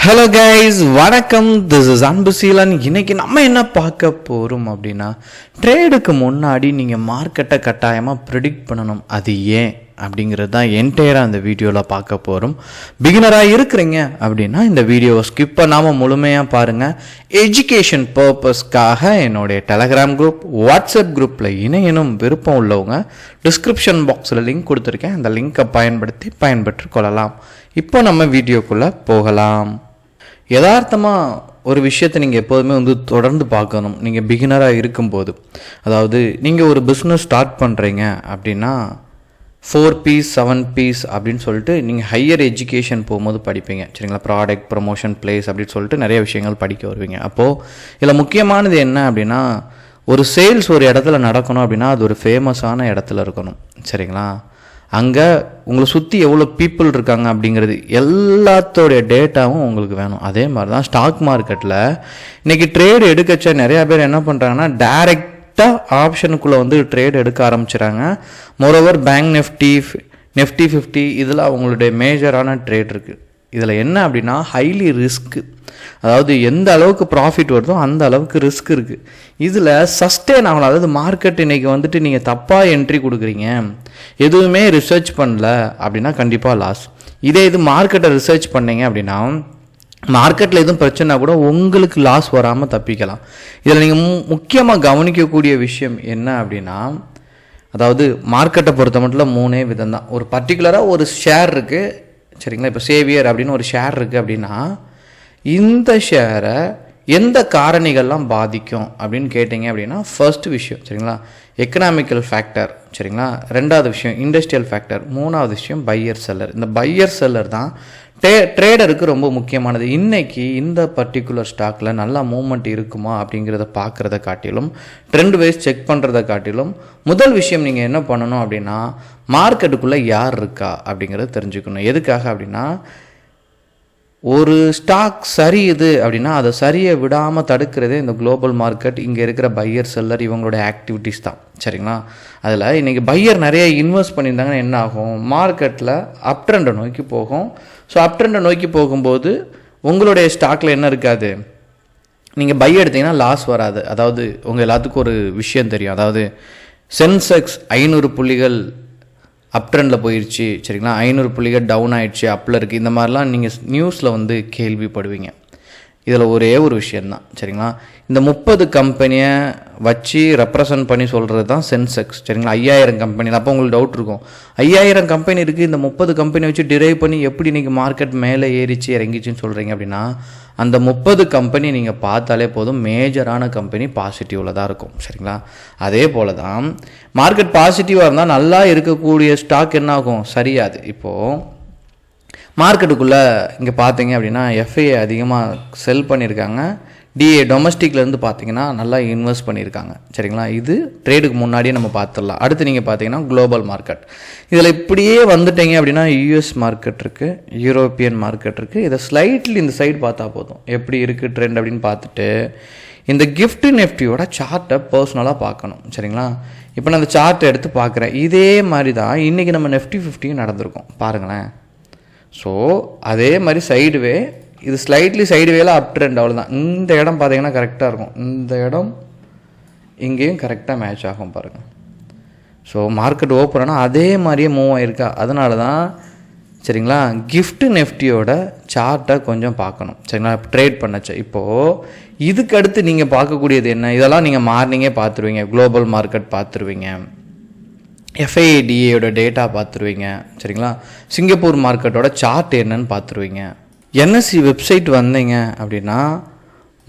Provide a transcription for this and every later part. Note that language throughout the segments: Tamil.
ஹலோ கைஸ், வணக்கம். This is Anbuseelan. இன்னைக்கு நம்ம என்ன பார்க்க போகிறோம் அப்படின்னா, ட்ரேடுக்கு முன்னாடி நீங்கள் மார்க்கெட்டை கட்டாயமாக ப்ரிடிக்ட் பண்ணணும். அது ஏன் அப்படிங்கிறது தான் என்டையராக அந்த வீடியோவில் பார்க்க போகிறோம். பிகினராக இருக்கிறீங்க அப்படின்னா இந்த வீடியோவை ஸ்கிப் பண்ணாமல் முழுமையாக பாருங்கள். எஜுகேஷன் பர்பஸ்க்காக என்னுடைய டெலகிராம் குரூப், வாட்ஸ்அப் குரூப்பில் இணையணும் விருப்பம் உள்ளவங்க டிஸ்கிரிப்ஷன் பாக்ஸில் லிங்க் கொடுத்துருக்கேன். அந்த லிங்கை பயன்பெற்று கொள்ளலாம். இப்போ நம்ம வீடியோக்குள்ளே போகலாம். யதார்த்தமாக ஒரு விஷயத்தை நீங்கள் எப்போதுமே தொடர்ந்து பார்க்கணும். நீங்கள் பிகினராக இருக்கும்போது, அதாவது நீங்கள் ஒரு பிஸ்னஸ் ஸ்டார்ட் பண்ணுறீங்க அப்படின்னா 4Ps 7Ps அப்படின்னு சொல்லிட்டு நீங்கள் ஹையர் எஜுகேஷன் போகும்போது படிப்பீங்க, சரிங்களா? ப்ராடக்ட், ப்ரொமோஷன், பிளேஸ் அப்படின்னு சொல்லிட்டு நிறைய விஷயங்கள் படிக்க வருவீங்க. அப்போது இதில் முக்கியமானது என்ன அப்படின்னா, ஒரு சேல்ஸ் ஒரு இடத்துல நடக்கணும் அப்படின்னா அது ஒரு ஃபேமஸான இடத்துல இருக்கணும், சரிங்களா? அங்கே உங்களை சுற்றி எவ்வளோ பீப்புள் இருக்காங்க அப்படிங்கிறது எல்லாத்தோடைய டேட்டாவும் உங்களுக்கு வேணும். அதே மாதிரி தான் ஸ்டாக் மார்க்கெட்டில் இன்றைக்கி ட்ரேடு எடுக்கச்ச நிறையா பேர் என்ன பண்ணுறாங்கன்னா, டைரெக்டாக ஆப்ஷனுக்குள்ளே ட்ரேடு எடுக்க ஆரம்பிச்சிடறாங்க. மோரோவர் பேங்க் நிஃப்டி 50 இதில் அவங்களுடைய மேஜரான ட்ரேட் இருக்குது. இதில் என்ன அப்படின்னா, ஹைலி ரிஸ்க்கு. அதாவது எந்த அளவுக்கு ப்ராஃபிட் வருதோ அந்த அளவுக்கு ரிஸ்க் இருக்குது. இதில் சஸ்டெயின் ஆகலாம். அதாவது மார்க்கெட் இன்றைக்கி நீங்கள் தப்பாக என்ட்ரி கொடுக்குறீங்க, எதுவுமே ரிசர்ச் பண்ணல அப்படின்னா கண்டிப்பாக லாஸ். இது மார்க்கெட்டை ரிசர்ச் பண்ணீங்க அப்படின்னா மார்க்கெட்டில் எதுவும் பிரச்சனை கூட உங்களுக்கு லாஸ் வராமல் தப்பிக்கலாம். இதில் நீங்கள் முக்கியமாக கவனிக்கக்கூடிய விஷயம் என்ன அப்படின்னா, அதாவது மார்க்கெட்டை பொறுத்த மட்டும் 3 விதம் தான். ஒரு பர்டிகுலராக ஒரு ஷேர் இருக்குது, சரிங்களா? இப்போ சேவியர் அப்படின்னு ஒரு ஷேர் இருக்குது அப்படின்னா, இந்த ஷேரை எந்த காரணிகள்லாம் பாதிக்கும் அப்படின்னு கேட்டிங்க அப்படின்னா, ஃபர்ஸ்ட் விஷயம், சரிங்களா, எக்கனாமிக்கல் ஃபேக்டர், சரிங்களா? ரெண்டாவது விஷயம் இண்டஸ்ட்ரியல் ஃபேக்டர், மூணாவது விஷயம் பையர் செல்லர். இந்த பையர் செல்லர் தான் ட்ரேடருக்கு ரொம்ப முக்கியமானது. இன்றைக்கி இந்த பர்டிகுலர் ஸ்டாக்கில் நல்லா மூவ்மெண்ட் இருக்குமா அப்படிங்கிறத பார்க்குறத காட்டிலும், ட்ரெண்ட் வைஸ் செக் பண்ணுறத காட்டிலும், முதல் விஷயம் நீங்கள் என்ன பண்ணணும் அப்படின்னா, மார்க்கெட்டுக்குள்ளே யார் இருக்கா அப்படிங்கிறத தெரிஞ்சுக்கணும். எதுக்காக அப்படின்னா, ஒரு ஸ்டாக் சரியுது அப்படின்னா அதை சரியை விடாமல் தடுக்கிறதே இந்த குளோபல் மார்க்கெட், இங்கே இருக்கிற பையர் செல்லர், இவங்களோட ஆக்டிவிட்டீஸ் தான், சரிங்களா? அதில் இன்றைக்கி பையர் நிறைய இன்வெஸ்ட் பண்ணியிருந்தாங்கன்னா என்ன ஆகும், மார்க்கெட்டில் அப் ட்ரெண்டை நோக்கி போகும். ஸோ அப் ட்ரெண்டை நோக்கி போகும்போது உங்களுடைய ஸ்டாக்கில் என்ன இருக்காது, நீங்கள் பை எடுத்தீங்கன்னா லாஸ் வராது. அதாவது உங்கள் எல்லாத்துக்கும் ஒரு விஷயம் தெரியும், அதாவது சென்செக்ஸ் 500 புள்ளிகள் அப் ட்ரெண்டில் போயிடுச்சு, சரிங்களா? 500 புள்ளிகள் டவுன் ஆகிடுச்சு, அப்பில் இருக்குது. இந்த மாதிரிலாம் நீங்கள் நியூஸில் கேள்விப்படுவீங்க. இதில் ஒரே ஒரு விஷயந்தான், சரிங்களா? இந்த 30 கம்பெனியை வச்சு ரெப்ரசன்ட் பண்ணி சொல்கிறது தான் சென்செக்ஸ், சரிங்களா? 5000 கம்பெனியில். அப்போ உங்களுக்கு டவுட் இருக்கும், 5000 கம்பெனி இருக்குது, இந்த 30 கம்பெனி வச்சு டிரைவ் பண்ணி எப்படி இன்றைக்கி மார்க்கெட் மேலே ஏறிச்சு இறங்கிச்சின்னு சொல்கிறீங்க அப்படின்னா, அந்த 30 கம்பெனி நீங்கள் பார்த்தாலே போதும், மேஜரான கம்பெனி பாசிட்டிவில் தான் இருக்கும், சரிங்களா? அதே போல் தான் மார்க்கெட் பாசிட்டிவாக இருந்தால் நல்லா இருக்கக்கூடிய ஸ்டாக் என்ன ஆகும், சரியாது. இப்போது மார்க்கெட்டுக்குள்ளே இங்கே பார்த்தீங்க அப்படின்னா எஃப்ஐ அதிகமாக செல் பண்ணியிருக்காங்க, டிஏ டொமஸ்டிக்லேருந்து பார்த்தீங்கன்னா நல்லா இன்வெஸ்ட் பண்ணியிருக்காங்க, சரிங்களா? இது ட்ரேடுக்கு முன்னாடியே நம்ம பார்த்துடலாம். அடுத்து நீங்கள் பார்த்தீங்கன்னா குளோபல் மார்க்கெட். இதில் இப்படியே வந்துட்டீங்க அப்படின்னா யூஎஸ் மார்க்கெட் இருக்குது, யூரோப்பியன் மார்க்கெட் இருக்குது. இதை ஸ்லைட்லி இந்த சைடு பார்த்தா போதும், எப்படி இருக்குது ட்ரெண்ட் அப்படின்னு பார்த்துட்டு இந்த கிஃப்ட் நிஃப்டியோட சார்ட்டை பர்சனலாக பார்க்கணும், சரிங்களா? இப்போ நான் அந்த சார்ட்டை எடுத்து பார்க்குறேன். இதே மாதிரி தான் இன்றைக்கி நம்ம நிஃப்டி 50 நடந்திருக்கோம், பாருங்களேன். ஸோ அதே மாதிரி சைடுவே, இது ஸ்லைட்லி சைடுவேல அப் ட்ரெண்ட், அவ்வளோதான். இந்த இடம் பார்த்தீங்கன்னா கரெக்டாக இருக்கும், இந்த இடம் இங்கேயும் கரெக்டாக மேட்ச் ஆகும் பாருங்கள். ஸோ மார்க்கெட் ஓப்பனா அதே மாதிரியே மூவ் ஆகிருக்கா. அதனால தான், சரிங்களா, கிஃப்ட் நிஃப்டியோட சார்ட்டை கொஞ்சம் பார்க்கணும், சரிங்களா? ட்ரேட் பண்ணச்சு. இப்போது இதுக்கு அடுத்து நீங்கள் பார்க்கக்கூடியது என்ன, இதெல்லாம் நீங்கள் மார்னிங்கே பார்த்துருவீங்க, குளோபல் மார்க்கெட் பார்த்துருவீங்க, எஃப்ஐடிஏயோட டேட்டா பார்த்துருவீங்க, சரிங்களா? சிங்கப்பூர் மார்க்கெட்டோட சார்ட் என்னன்னு பார்த்துருவீங்க. என்எஸ்சி வெப்சைட் வந்தீங்க அப்படின்னா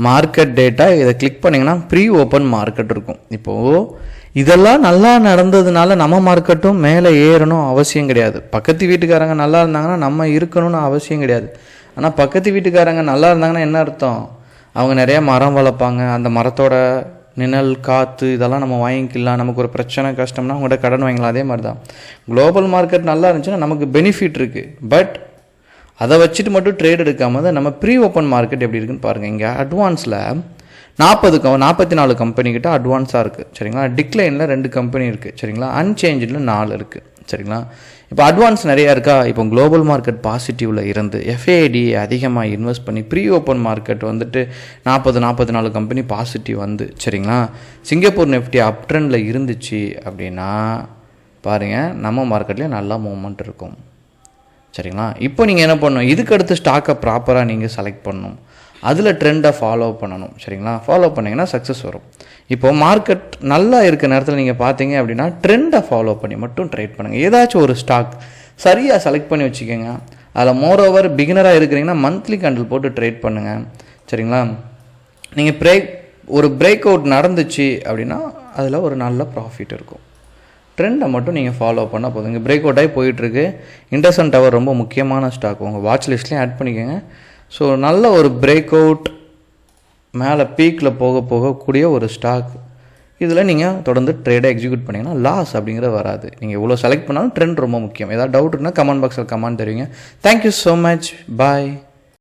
மார்க்கெட் டேட்டா இதை கிளிக் பண்ணிங்கன்னா ப்ரீ ஓப்பன் மார்க்கெட் இருக்கும். இப்போது இதெல்லாம் நல்லா நடந்ததுனால நம்ம மார்க்கெட்டும் மேலே ஏறணும் அவசியம் கிடையாது. பக்கத்து வீட்டுக்காரங்க நல்லா இருந்தாங்கன்னா நம்ம இருக்கணும்னு அவசியம் கிடையாது. ஆனால் பக்கத்து வீட்டுக்காரங்க நல்லா இருந்தாங்கன்னா என்ன அர்த்தம், அவங்க நிறையா மரம் வளர்ப்பாங்க, அந்த மரத்தோட நிழல், காற்று இதெல்லாம் நம்ம வாங்கிக்கலாம். நமக்கு ஒரு பிரச்சனை கஷ்டம்னா அவங்கள்ட்ட கடன் வாங்கிக்கலாம். அதே மாதிரி தான் குளோபல் மார்க்கெட் நல்லா இருந்துச்சுன்னா நமக்கு பெனிஃபிட் இருக்குது. பட் அதை வச்சுட்டு மட்டும் ட்ரேட் எடுக்காமல் தான் நம்ம ப்ரீ ஓப்பன் மார்க்கெட் எப்படி இருக்குன்னு பாருங்கள். இங்கே அட்வான்ஸில் 44 கம்பெனிக்கிட்ட அட்வான்ஸாக இருக்குது, சரிங்களா? டிக்ளைனில் 2 கம்பெனி இருக்குது, சரிங்களா? அன்சேஞ்சில் 4 இருக்குது, சரிங்களா. இப்போ அட்வான்ஸ் நிறையா இருக்கா. இப்போ குளோபல் மார்க்கெட் பாசிட்டிவில் இருந்து FAID அதிகமாக இன்வெஸ்ட் பண்ணி ப்ரீ ஓப்பன் மார்க்கெட் வந்துட்டு 44 கம்பெனி பாசிட்டிவ் வந்து சரிங்களா. சிங்கப்பூர் நிஃப்டி அப் ட்ரெண்டில் இருந்துச்சு அப்படின்னா பாருங்கள், நம்ம மார்க்கெட்லேயும் நல்லா மூவ்மெண்ட் இருக்கும் சரிங்களா. இப்போ நீங்கள் என்ன பண்ணணும், இதுக்கடுத்து ஸ்டாக்கை ப்ராப்பராக நீங்கள் செலக்ட் பண்ணணும், அதில் ட்ரெண்டை ஃபாலோ பண்ணணும் சரிங்களா. ஃபாலோ பண்ணிங்கன்னா சக்ஸஸ் வரும். இப்போது மார்க்கெட் நல்லா இருக்க நேரத்தில் நீங்கள் பார்த்தீங்க அப்படின்னா ட்ரெண்டை ஃபாலோ பண்ணி மட்டும் ட்ரேட் பண்ணுங்கள். ஏதாச்சும் ஒரு ஸ்டாக் சரியாக செலக்ட் பண்ணி வச்சுக்கோங்க. அதில் மோரோவர் பிகினராக இருக்கிறீங்கன்னா மந்த்லி கேண்டில் போட்டு ட்ரேட் பண்ணுங்கள் சரிங்களா. நீங்கள் ஒரு பிரேக் அவுட் நடந்துச்சு அப்படின்னா அதில் ஒரு நல்ல ப்ராஃபிட் இருக்கும். ட்ரெண்டை மட்டும் நீங்கள் ஃபாலோ பண்ணால் போதும். இங்கே பிரேக் அவுட் ஆகி போயிட்டுருக்கு. இண்டஸ்இண்ட் டவர் ரொம்ப முக்கியமான ஸ்டாக், உங்கள் வாட்ச் லிஸ்ட்லேயும் ஆட் பண்ணிக்கோங்க. ஸோ நல்ல ஒரு பிரேக் அவுட் மேலே பீக்கில் போகக்கூடிய ஒரு ஸ்டாக். இதில் நீங்கள் தொடர்ந்து ட்ரேடை எக்ஸிக்யூட் பண்ணிங்கன்னா லாஸ் அப்படிங்கிறது வராது. நீங்கள் இவ்வளோ செலக்ட் பண்ணாலும் ட்ரெண்ட் ரொம்ப முக்கியம். ஏதாவது டவுட் இருந்தால் கமெண்ட் பாக்ஸில் கமெண்ட் தருவீங்க. Thank you so much. பாய்.